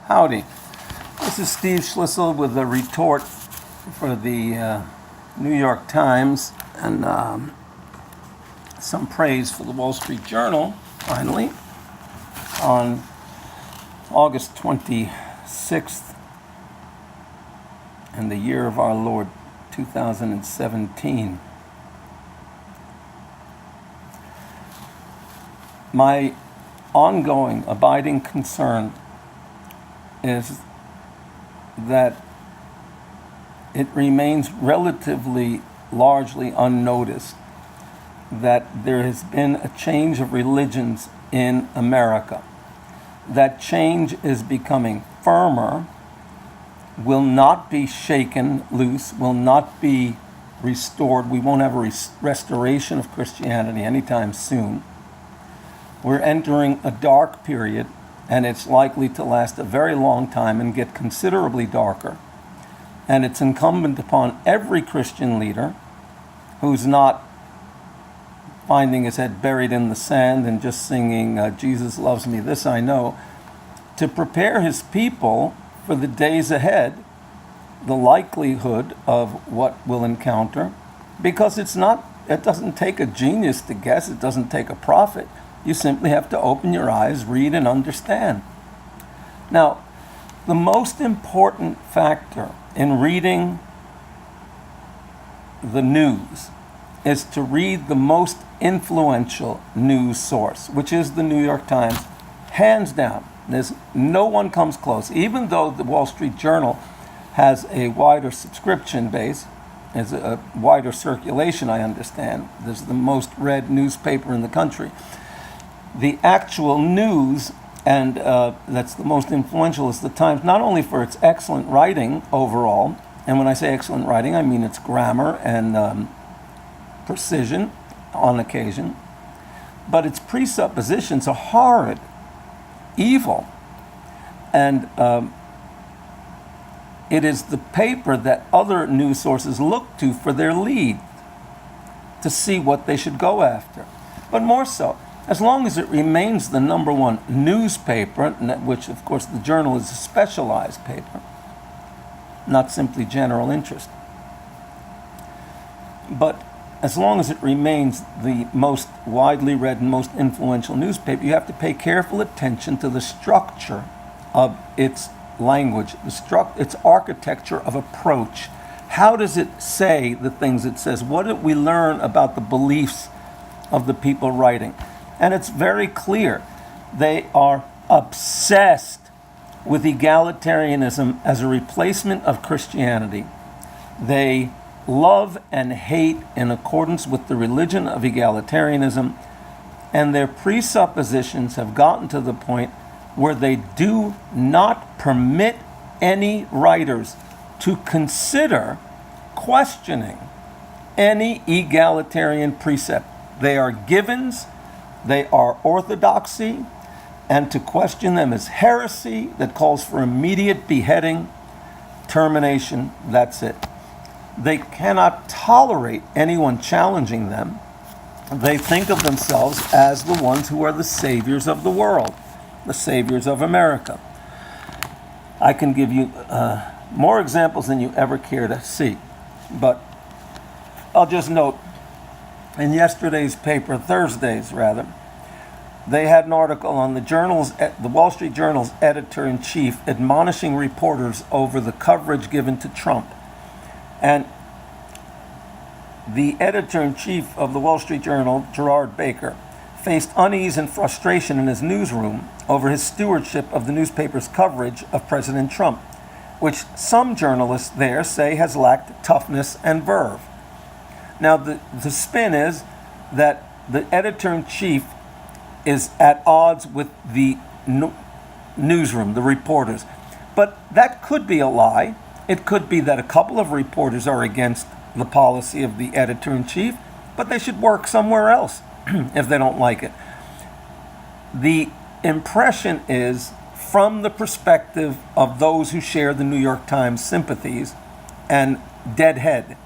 Howdy. This is Steve Schlissel with the Retort for the New York Times, and some praise for the Wall Street Journal, finally, on August 26th in the year of our Lord, 2017. My ongoing, abiding concern is that it remains relatively largely unnoticed that there has been a change of religions in America. That change is becoming firmer, will not be shaken loose, will not be restored. We won't have a restoration of Christianity anytime soon. We're entering a dark period, and it's likely to last a very long time and get considerably darker. And it's incumbent upon every Christian leader who's not finding his head buried in the sand and just singing, Jesus loves me, this I know, to prepare his people for the days ahead, the likelihood of what we'll encounter, because it doesn't take a genius to guess, it doesn't take a prophet. You simply have to open your eyes, read, and understand. Now, the most important factor in reading the news is to read the most influential news source, which is the New York Times, hands down. No one comes close. Even though the Wall Street Journal has a wider subscription base, has a wider circulation, I understand. This is the most read newspaper in the country. The actual news, and that's the most influential, is the Times, not only for its excellent writing overall, and when I say excellent writing, I mean its grammar and precision on occasion, but its presuppositions are horrid, evil, and it is the paper that other news sources look to for their lead, to see what they should go after. But more so, as long as it remains the number one newspaper, which of course the Journal is a specialized paper, not simply general interest, but as long as it remains the most widely read and most influential newspaper, you have to pay careful attention to the structure of its language, its architecture of approach. How does it say the things it says? What did we learn about the beliefs of the people writing? And it's very clear. They are obsessed with egalitarianism as a replacement of Christianity. They love and hate in accordance with the religion of egalitarianism, and their presuppositions have gotten to the point where they do not permit any writers to consider questioning any egalitarian precept. They are givens, they are orthodoxy, and to question them is heresy that calls for immediate beheading, termination, that's it. They cannot tolerate anyone challenging them. They think of themselves as the ones who are the saviors of the world, the saviors of America. I can give you more examples than you ever care to see, but I'll just note, in yesterday's paper, Thursday's rather, they had an article on the Wall Street Journal's editor-in-chief admonishing reporters over the coverage given to Trump. And the editor-in-chief of the Wall Street Journal, Gerard Baker, faced unease and frustration in his newsroom over his stewardship of the newspaper's coverage of President Trump, which some journalists there say has lacked toughness and verve. Now, the spin is that the editor-in-chief is at odds with the newsroom, the reporters. But that could be a lie. It could be that a couple of reporters are against the policy of the editor-in-chief, but they should work somewhere else if they don't like it. The impression is, from the perspective of those who share the New York Times sympathies and deadhead.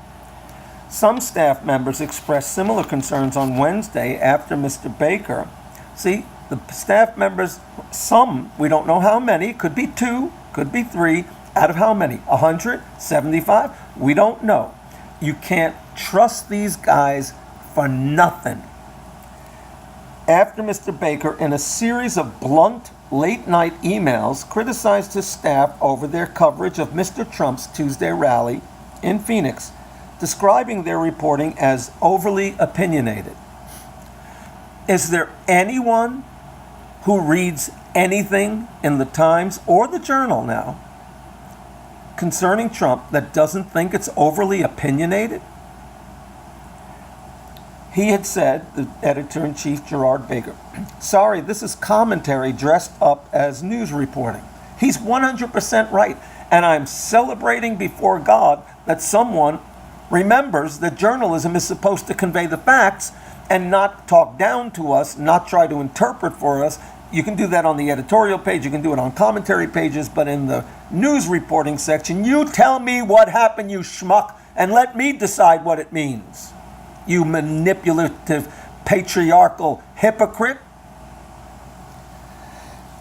Some staff members expressed similar concerns on Wednesday after Mr. Baker. See, The staff members, some, we don't know how many, could be 2, could be 3, out of how many? 100? 75? We don't know. You can't trust these guys for nothing. After Mr. Baker, in a series of blunt, late-night emails, criticized his staff over their coverage of Mr. Trump's Tuesday rally in Phoenix, describing their reporting as overly opinionated. Is there anyone who reads anything in the Times or the Journal now concerning Trump that doesn't think it's overly opinionated? He had said, the editor-in-chief Gerard Baker, sorry, this is commentary dressed up as news reporting. He's 100% right, and I'm celebrating before God that someone remembers that journalism is supposed to convey the facts and not talk down to us, not try to interpret for us. You can do that on the editorial page, you can do it on commentary pages, but in the news reporting section, you tell me what happened, you schmuck, and let me decide what it means. You manipulative, patriarchal hypocrite.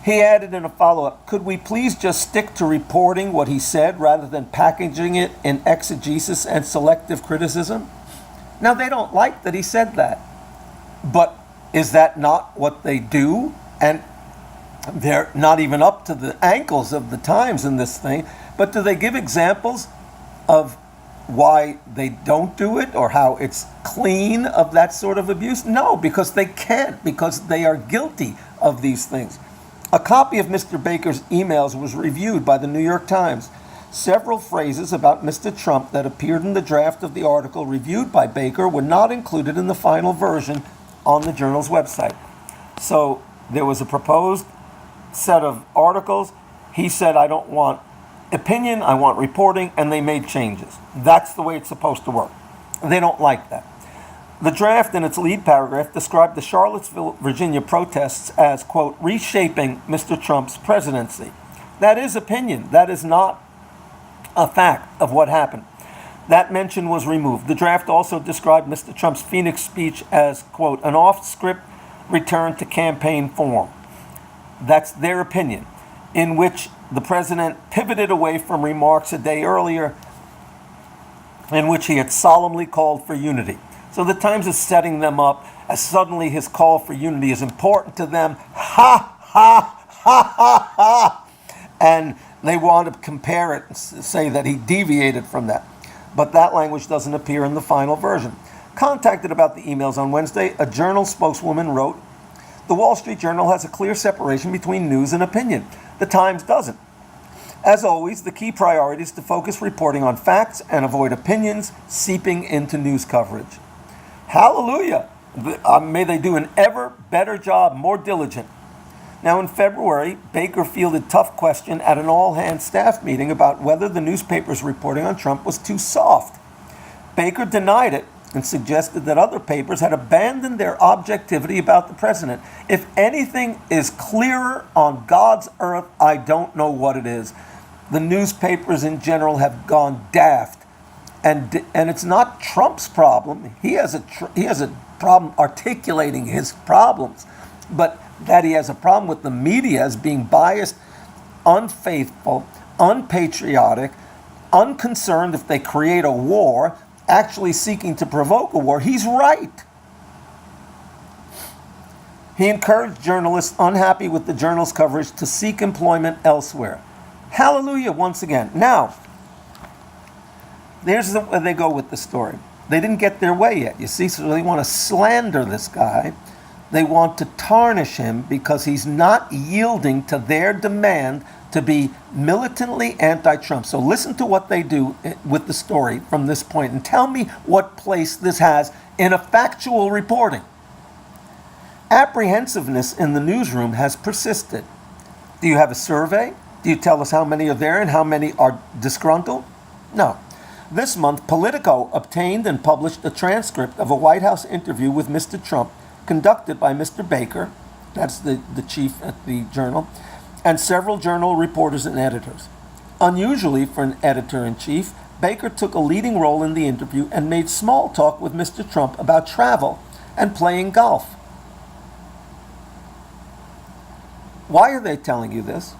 He added in a follow-up, could we please just stick to reporting what he said rather than packaging it in exegesis and selective criticism? Now, they don't like that he said that, but is that not what they do? And they're not even up to the ankles of the Times in this thing, but do they give examples of why they don't do it or how it's clean of that sort of abuse? No, because they can't, because they are guilty of these things. A copy of Mr. Baker's emails was reviewed by the New York Times. Several phrases about Mr. Trump that appeared in the draft of the article reviewed by Baker were not included in the final version on the journal's website. So there was a proposed set of articles. He said, I don't want opinion, I want reporting, and they made changes. That's the way it's supposed to work. They don't like that. The draft, in its lead paragraph, described the Charlottesville, Virginia protests as, quote, reshaping Mr. Trump's presidency. That is opinion. That is not a fact of what happened. That mention was removed. The draft also described Mr. Trump's Phoenix speech as, quote, an off-script return to campaign form. That's their opinion, in which the president pivoted away from remarks a day earlier in which he had solemnly called for unity. So the Times is setting them up as suddenly his call for unity is important to them. Ha, ha, ha, ha, ha. And they want to compare it and say that he deviated from that. But that language doesn't appear in the final version. Contacted about the emails on Wednesday, a Journal spokeswoman wrote, the Wall Street Journal has a clear separation between news and opinion. The Times doesn't. As always, the key priority is to focus reporting on facts and avoid opinions seeping into news coverage. Hallelujah! May they do an ever better job, more diligent. Now, in February, Baker fielded a tough question at an all-hands staff meeting about whether the newspaper's reporting on Trump was too soft. Baker denied it and suggested that other papers had abandoned their objectivity about the president. If anything is clearer on God's earth, I don't know what it is. The newspapers in general have gone daft. And it's not Trump's problem. He has a problem articulating his problems, but that he has a problem with the media as being biased, unfaithful, unpatriotic, unconcerned if they create a war, actually seeking to provoke a war. He's right. He encouraged journalists unhappy with the Journal's coverage to seek employment elsewhere. Hallelujah once again. Now, there's where they go with the story. They didn't get their way yet, you see, so they want to slander this guy. They want to tarnish him because he's not yielding to their demand to be militantly anti-Trump. So listen to what they do with the story from this point and tell me what place this has in a factual reporting. Apprehensiveness in the newsroom has persisted. Do you have a survey? Do you tell us how many are there and how many are disgruntled? No. This month, Politico obtained and published a transcript of a White House interview with Mr. Trump conducted by Mr. Baker, that's the chief at the Journal, and several Journal reporters and editors. Unusually for an editor-in-chief, Baker took a leading role in the interview and made small talk with Mr. Trump about travel and playing golf. Why are they telling you this?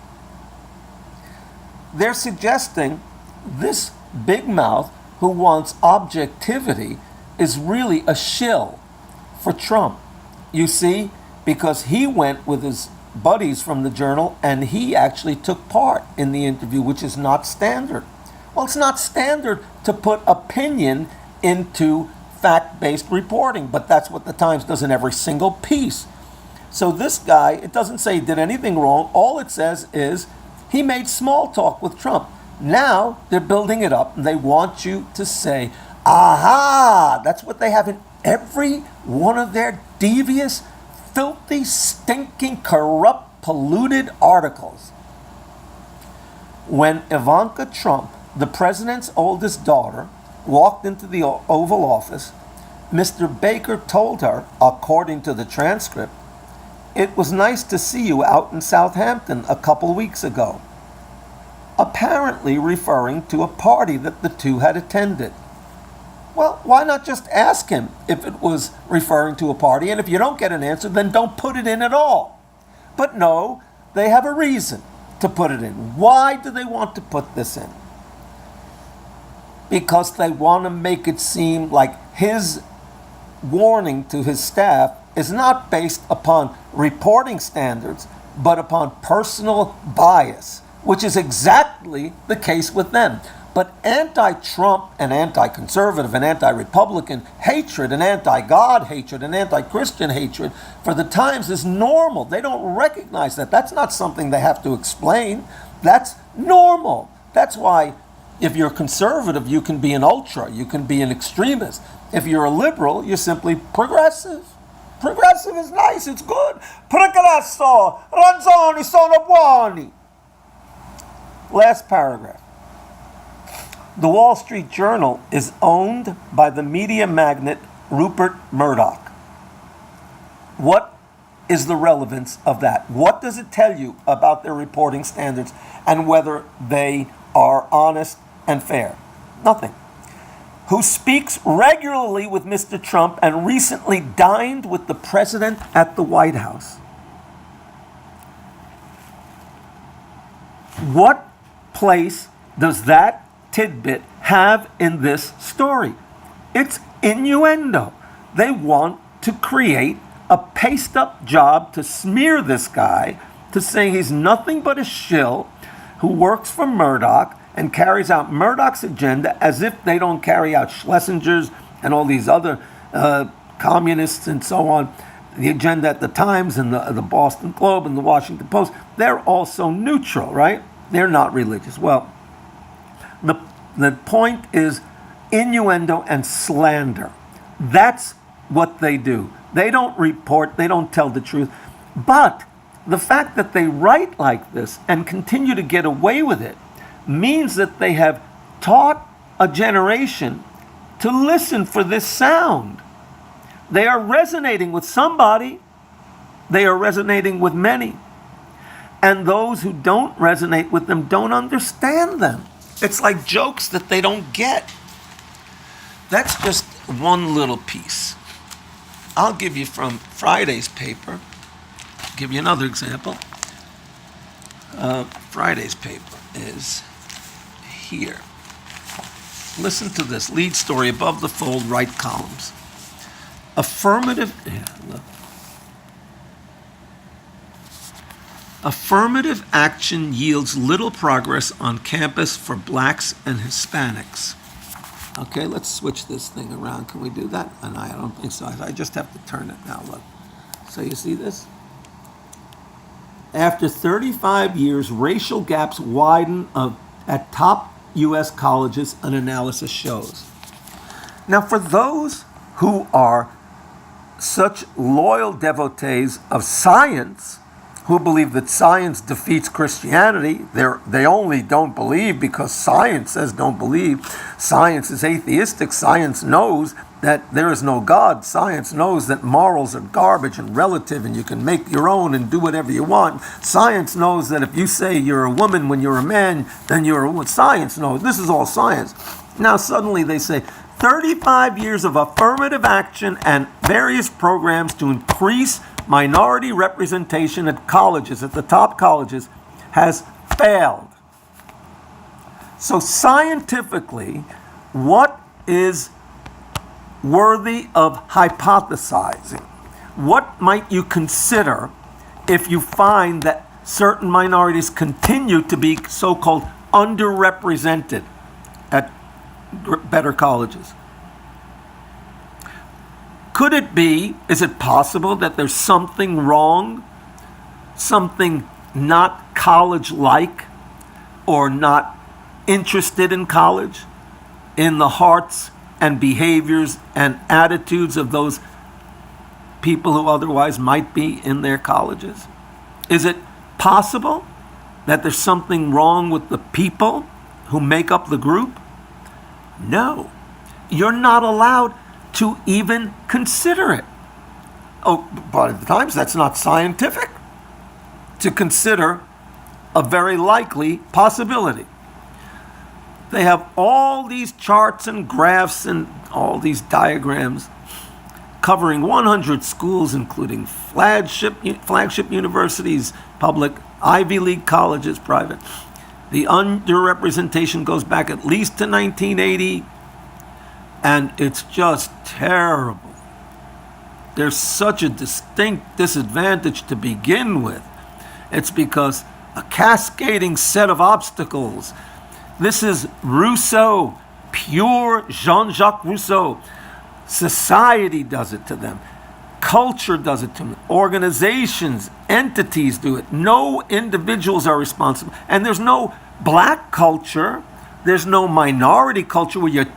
They're suggesting this big mouth who wants objectivity is really a shill for Trump. You see, because he went with his buddies from the Journal and he actually took part in the interview, which is not standard. Well, it's not standard to put opinion into fact-based reporting, but that's what the Times does in every single piece. So this guy, it doesn't say he did anything wrong. All it says is he made small talk with Trump. Now they're building it up and they want you to say, aha, that's what they have in every one of their devious, filthy, stinking, corrupt, polluted articles. When Ivanka Trump, the president's oldest daughter, walked into the Oval Office, Mr. Baker told her, according to the transcript, "It was nice to see you out in Southampton a couple weeks ago," apparently referring to a party that the two had attended. Well, why not just ask him if it was referring to a party? And if you don't get an answer, then don't put it in at all. But no, they have a reason to put it in. Why do they want to put this in? Because they want to make it seem like his warning to his staff is not based upon reporting standards, but upon personal bias, which is exactly the case with them. But anti-Trump and anti-conservative and anti-Republican hatred and anti-God hatred and anti-Christian hatred for the Times is normal. They don't recognize that. That's not something they have to explain. That's normal. That's why if you're conservative, you can be an ultra, you can be an extremist. If you're a liberal, you're simply progressive. Progressive is nice, it's good. Progresso, ragioni sono buoni. Last paragraph. The Wall Street Journal is owned by the media magnate Rupert Murdoch. What is the relevance of that? What does it tell you about their reporting standards and whether they are honest and fair? Nothing. Who speaks regularly with Mr. Trump and recently dined with the president at the White House. What place does that tidbit have in this story? It's innuendo. They want to create a paced-up job to smear this guy, to say he's nothing but a shill who works for Murdoch and carries out Murdoch's agenda as if they don't carry out Schlesinger's and all these other communists and so on. The agenda at the Times and the Boston Globe and the Washington Post, they're also neutral, right? They're not religious. Well, the point is innuendo and slander. That's what they do. They don't report, they don't tell the truth. But the fact that they write like this and continue to get away with it means that they have taught a generation to listen for this sound. They are resonating with somebody. They are resonating with many. And those who don't resonate with them don't understand them. It's like jokes that they don't get. That's just one little piece. I'll give you from Friday's paper. I'll give you another example. Friday's paper is here. Listen to this lead story above the fold, right columns. Affirmative action yields little progress on campus for blacks and Hispanics. Okay, let's switch this thing around. Can we do that? And I don't think so. I just have to turn it now. Look. So you see this? After 35 years, racial gaps widen at top U.S. colleges, an analysis shows. Now, for those who are such loyal devotees of science, who believe that science defeats Christianity, they only don't believe because science says don't believe. Science is atheistic. Science knows that there is no God. Science knows that morals are garbage and relative and you can make your own and do whatever you want. Science knows that if you say you're a woman when you're a man, then you're a woman. Science knows. This is all science. Now suddenly they say 35 years of affirmative action and various programs to increase minority representation at colleges, at the top colleges, has failed. So scientifically, what is worthy of hypothesizing? What might you consider if you find that certain minorities continue to be so-called underrepresented at better colleges? Could it be, is it possible that there's something wrong, something not college-like or not interested in college in the hearts and behaviors and attitudes of those people who otherwise might be in their colleges? Is it possible that there's something wrong with the people who make up the group? No. You're not allowed to even consider it. Oh, but at times that's not scientific to consider a very likely possibility. They have all these charts and graphs and all these diagrams covering 100 schools, including flagship universities, public, Ivy League colleges, private. The underrepresentation goes back at least to 1980, and it's just terrible. There's such a distinct disadvantage to begin with. It's because a cascading set of obstacles. This is Rousseau, pure Jean-Jacques Rousseau. Society does it to them. Culture does it to them. Organizations, entities do it. No individuals are responsible. And there's no black culture. There's no minority culture where your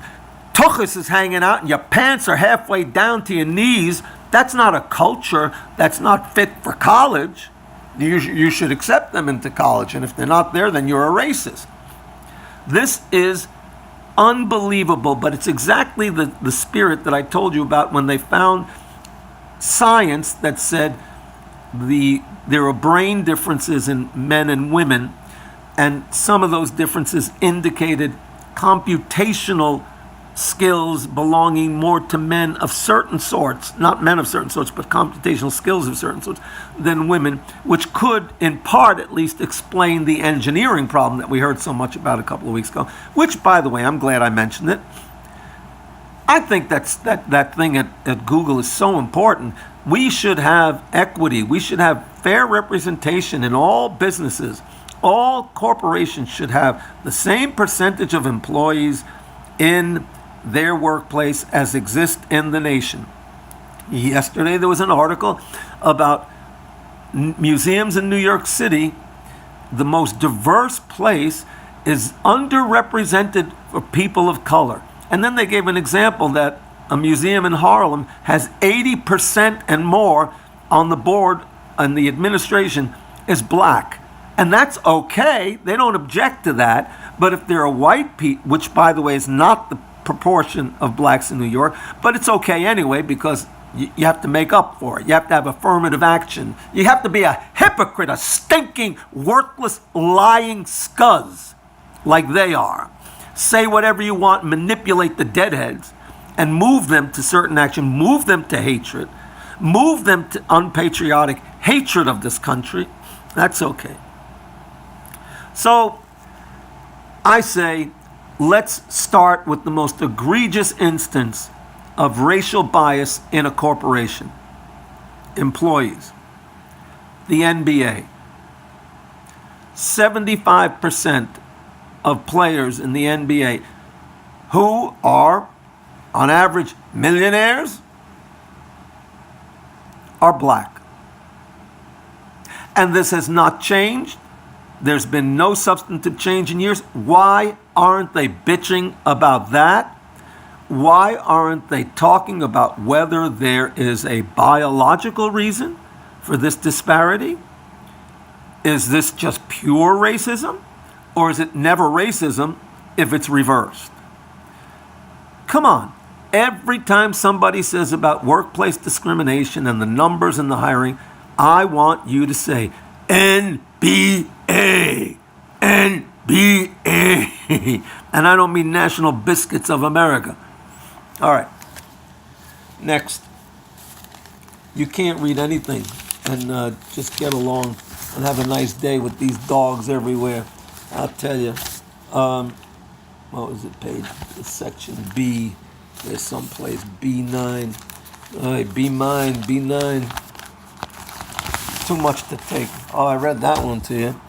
tuchus is hanging out and your pants are halfway down to your knees. That's not a culture. That's not fit for college. You should accept them into college. And if they're not there, then you're a racist. This is unbelievable, but it's exactly the spirit that I told you about when they found science that said there are brain differences in men and women, and some of those differences indicated computational skills belonging more to men of certain sorts, not men of certain sorts, but computational skills of certain sorts, than women, which could, in part at least, explain the engineering problem that we heard so much about a couple of weeks ago, which, by the way, I'm glad I mentioned it. I think that thing at Google is so important. We should have equity. We should have fair representation in all businesses. All corporations should have the same percentage of employees in their workplace as exist in the nation. Yesterday there was an article about museums in New York City. The most diverse place is underrepresented for people of color. And then they gave an example that a museum in Harlem has 80% and more on the board and the administration is black. And that's okay. They don't object to that. But if there are white people, which by the way is not the proportion of blacks in New York, but it's okay anyway because you have to make up for it. You have to have affirmative action. You have to be a hypocrite, a stinking, worthless, lying scuzz like they are. Say whatever you want, manipulate the deadheads, and move them to certain action, move them to hatred, move them to unpatriotic hatred of this country. That's okay. So I say, let's start with the most egregious instance of racial bias in a corporation. Employees. The NBA. 75% of players in the NBA who are, on average, millionaires are black. And this has not changed. There's been no substantive change in years. Why aren't they bitching about that? Why aren't they talking about whether there is a biological reason for this disparity? Is this just pure racism? Or is it never racism if it's reversed? Come on. Every time somebody says about workplace discrimination and the numbers and the hiring, I want you to say, NBA, NBA. And I don't mean National Biscuits of America. All right. Next. you can't read anything and just get along and have a nice day with these dogs everywhere. I'll tell you. What was it, page? It's section B. There's someplace B9. All right, B9. Too much to take. Oh, I read that one to you.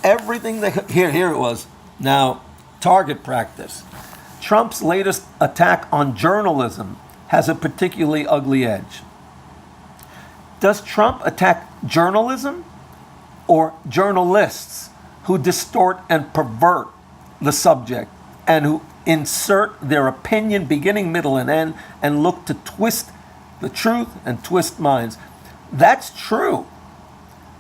Everything that here it was. Now, target practice. Trump's latest attack on journalism has a particularly ugly edge. Does Trump attack journalism or journalists who distort and pervert the subject and who insert their opinion, beginning, middle, and end, and look to twist the truth and twist minds? That's true.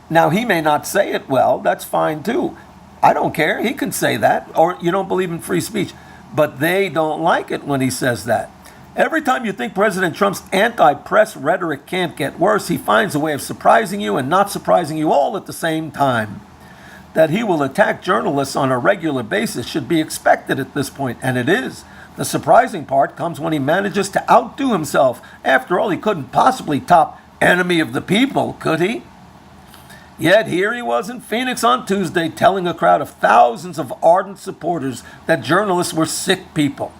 Now, he may not say it well. That's fine, too. I don't care. He can say that. Or you don't believe in free speech. But they don't like it when he says that. Every time you think President Trump's anti-press rhetoric can't get worse, he finds a way of surprising you and not surprising you all at the same time. That he will attack journalists on a regular basis should be expected at this point, and it is. The surprising part comes when he manages to outdo himself. After all, he couldn't possibly top enemy of the people, could he? Yet here he was in Phoenix on Tuesday telling a crowd of thousands of ardent supporters that journalists were sick people.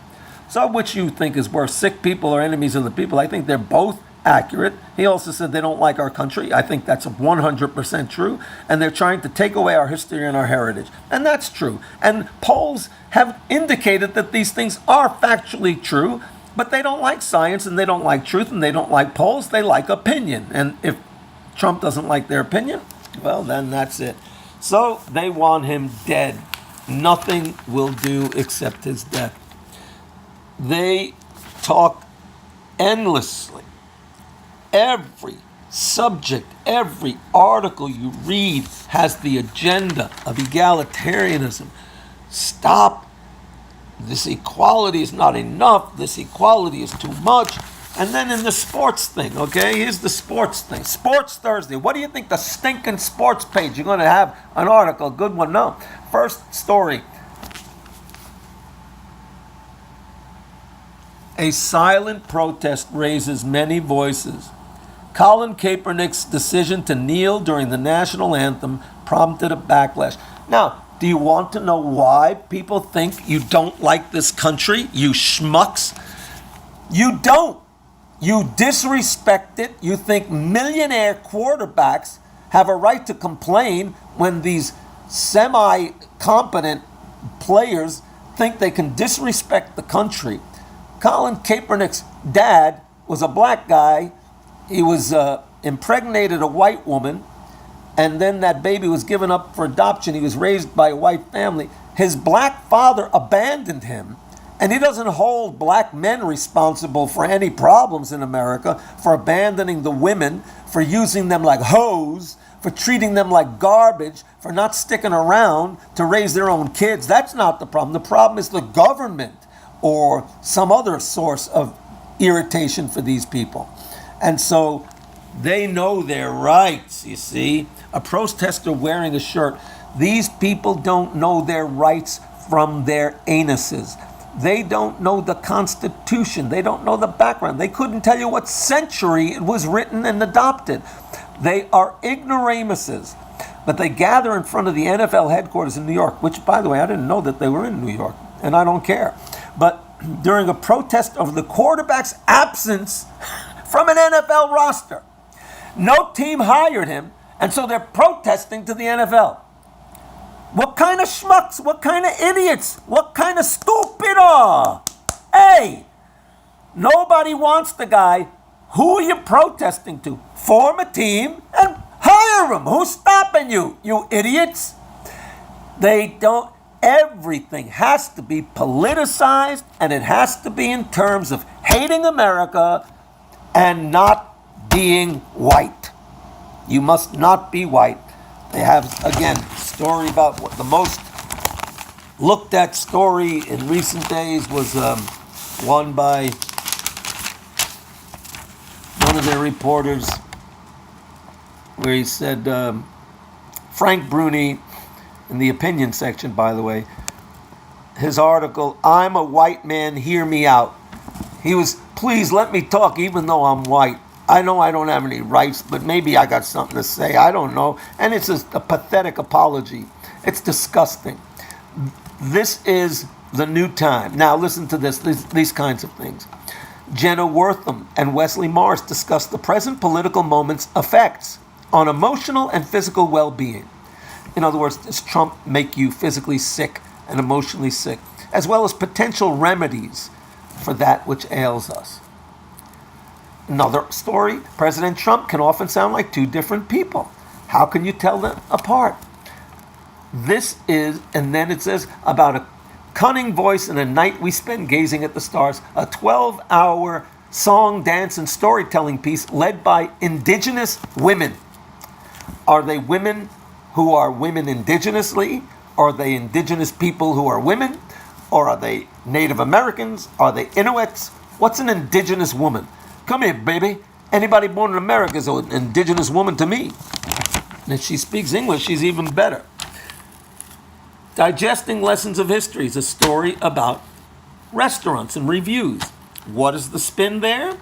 So which you think is worse, sick people or enemies of the people? I think they're both accurate. He also said they don't like our country. I think that's 100% true. And they're trying to take away our history and our heritage. And that's true. And polls have indicated that these things are factually true, but they don't like science and they don't like truth and they don't like polls. They like opinion. And if Trump doesn't like their opinion, well, then that's it. So they want him dead. Nothing will do except his death. They talk endlessly. Every subject, every article you read has the agenda of egalitarianism. Stop. This equality is not enough. This equality is too much. And then in the sports thing, okay, here's the sports thing. Sports Thursday. What do you think the stinking sports page? You're going to have an article, a good one? No. First story. A silent protest raises many voices. Colin Kaepernick's decision to kneel during the national anthem prompted a backlash. Now, do you want to know why people think you don't like this country, you schmucks? You don't. You disrespect it. You think millionaire quarterbacks have a right to complain when these semi-competent players think they can disrespect the country. Colin Kaepernick's dad was a black guy. He was impregnated a white woman, and then that baby was given up for adoption. He was raised by a white family. His black father abandoned him, and he doesn't hold black men responsible for any problems in America, for abandoning the women, for using them like hoes, for treating them like garbage, for not sticking around to raise their own kids. That's not the problem. The problem is the government or some other source of irritation for these people. And so they know their rights, you see. A protester wearing a shirt. These people don't know their rights from their anuses. They don't know the Constitution. They don't know the background. They couldn't tell you what century it was written and adopted. They are ignoramuses. But they gather in front of the NFL headquarters in New York, which, by the way, I didn't know that they were in New York, and I don't care. But during a protest over the quarterback's absence from an NFL roster. No team hired him, and so they're protesting to the NFL. What kind of schmucks? What kind of idiots? What kind of stupid? Hey, nobody wants the guy. Who are you protesting to? Form a team and hire him. Who's stopping you, you idiots? They don't. Everything has to be politicized, and it has to be in terms of hating America and not being white. You must not be white. They have, again, story about what the most looked at story in recent days was one by one of their reporters where he said, Frank Bruni, in the opinion section, by the way, his article, "I'm a white man, hear me out." He was, please let me talk even though I'm white. I know I don't have any rights, but maybe I got something to say. I don't know. And it's a pathetic apology. It's disgusting. This is the new time. Now listen to these kinds of things. Jenna Wortham and Wesley Morris discuss the present political moment's effects on emotional and physical well-being. In other words, does Trump make you physically sick and emotionally sick, as well as potential remedies for that which ails us? Another story, President Trump can often sound like two different people. How can you tell them apart? This is, and then it says, about a cunning voice and a night we spend gazing at the stars, a 12-hour song, dance, and storytelling piece led by indigenous women. Are they women who are women indigenously? Are they indigenous people who are women? Or are they Native Americans? Are they Inuits? What's an indigenous woman? Come here, baby. Anybody born in America is an indigenous woman to me. And if she speaks English, she's even better. Digesting Lessons of History is a story about restaurants and reviews. What is the spin there?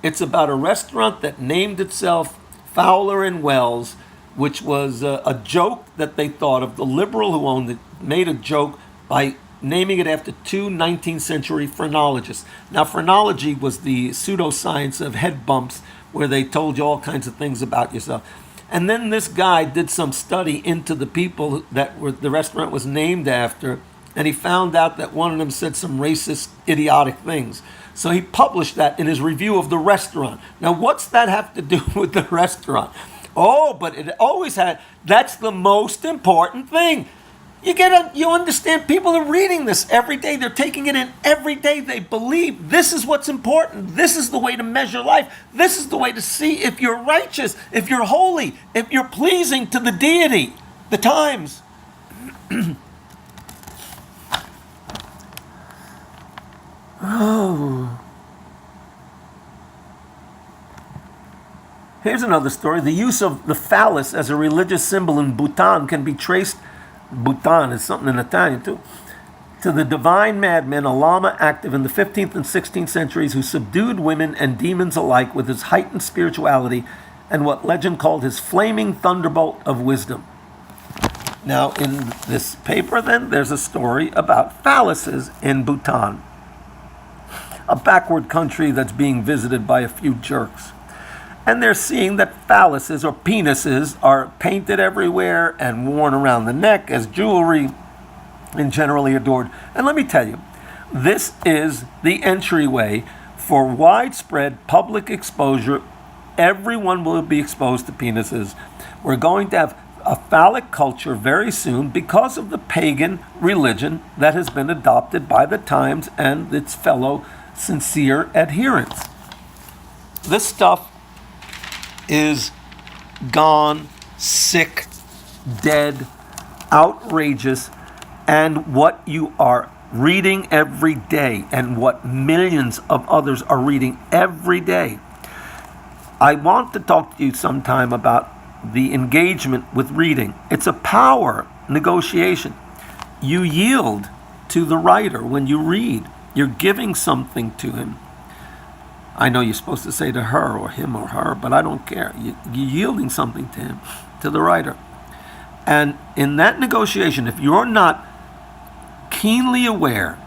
It's about a restaurant that named itself Fowler and Wells, which was a joke that they thought of. The liberal who owned it made a joke by naming it after two 19th century phrenologists. Now, phrenology was the pseudoscience of head bumps where they told you all kinds of things about yourself. And then this guy did some study into the people that the restaurant was named after, and he found out that one of them said some racist, idiotic things. So he published that in his review of the restaurant. Now, what's that have to do with the restaurant? Oh, but it always had, that's the most important thing. You understand, people are reading this every day. They're taking it in every day. They believe this is what's important. This is the way to measure life. This is the way to see if you're righteous, if you're holy, if you're pleasing to the deity, the times. Oh. Here's another story. The use of the phallus as a religious symbol in Bhutan can be traced, Bhutan is something in Italian too, to the divine madman, a lama active in the 15th and 16th centuries who subdued women and demons alike with his heightened spirituality and what legend called his flaming thunderbolt of wisdom. Now, in this paper, then, there's a story about phalluses in Bhutan, a backward country that's being visited by a few jerks. And they're seeing that phalluses or penises are painted everywhere and worn around the neck as jewelry and generally adored. And let me tell you, this is the entryway for widespread public exposure. Everyone will be exposed to penises. We're going to have a phallic culture very soon because of the pagan religion that has been adopted by the times and its fellow sincere adherents. This stuff is gone, sick, dead, outrageous, and what you are reading every day and what millions of others are reading every day. I want to talk to you sometime about the engagement with reading. It's a power negotiation. You yield to the writer when you read. You're giving something to him. I know you're supposed to say to her or him or her, but I don't care. You're yielding something to him, to the writer. And in that negotiation, if you're not keenly aware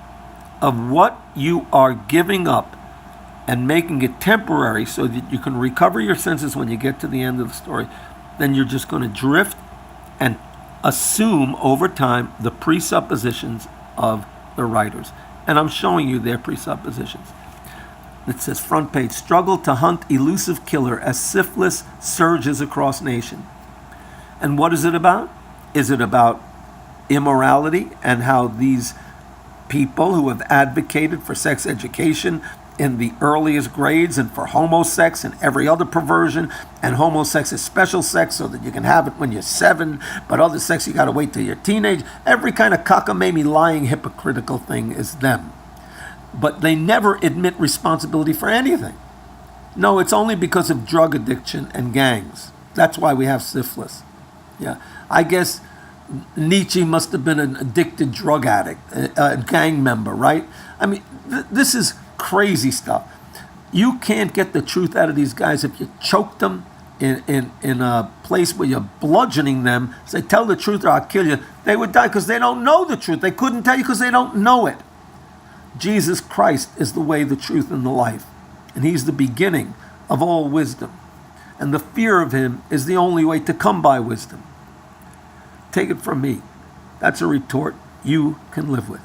of what you are giving up and making it temporary so that you can recover your senses when you get to the end of the story, then you're just going to drift and assume over time the presuppositions of the writers. And I'm showing you their presuppositions. It says, front page, struggle to hunt elusive killer as syphilis surges across nation. And what is it about? Is it about immorality and how these people who have advocated for sex education in the earliest grades and for homosex and every other perversion, and homosex is special sex so that you can have it when you're 7, but other sex you got to wait till you're teenage. Every kind of cockamamie, lying, hypocritical thing is them. But they never admit responsibility for anything. No, it's only because of drug addiction and gangs. That's why we have syphilis. Yeah, I guess Nietzsche must have been an addicted drug addict, a gang member, right? I mean, this is crazy stuff. You can't get the truth out of these guys if you choke them in a place where you're bludgeoning them. Say, tell the truth or I'll kill you. They would die because they don't know the truth. They couldn't tell you because they don't know it. Jesus Christ is the way, the truth, and the life. And he's the beginning of all wisdom. And the fear of him is the only way to come by wisdom. Take it from me. That's a retort you can live with.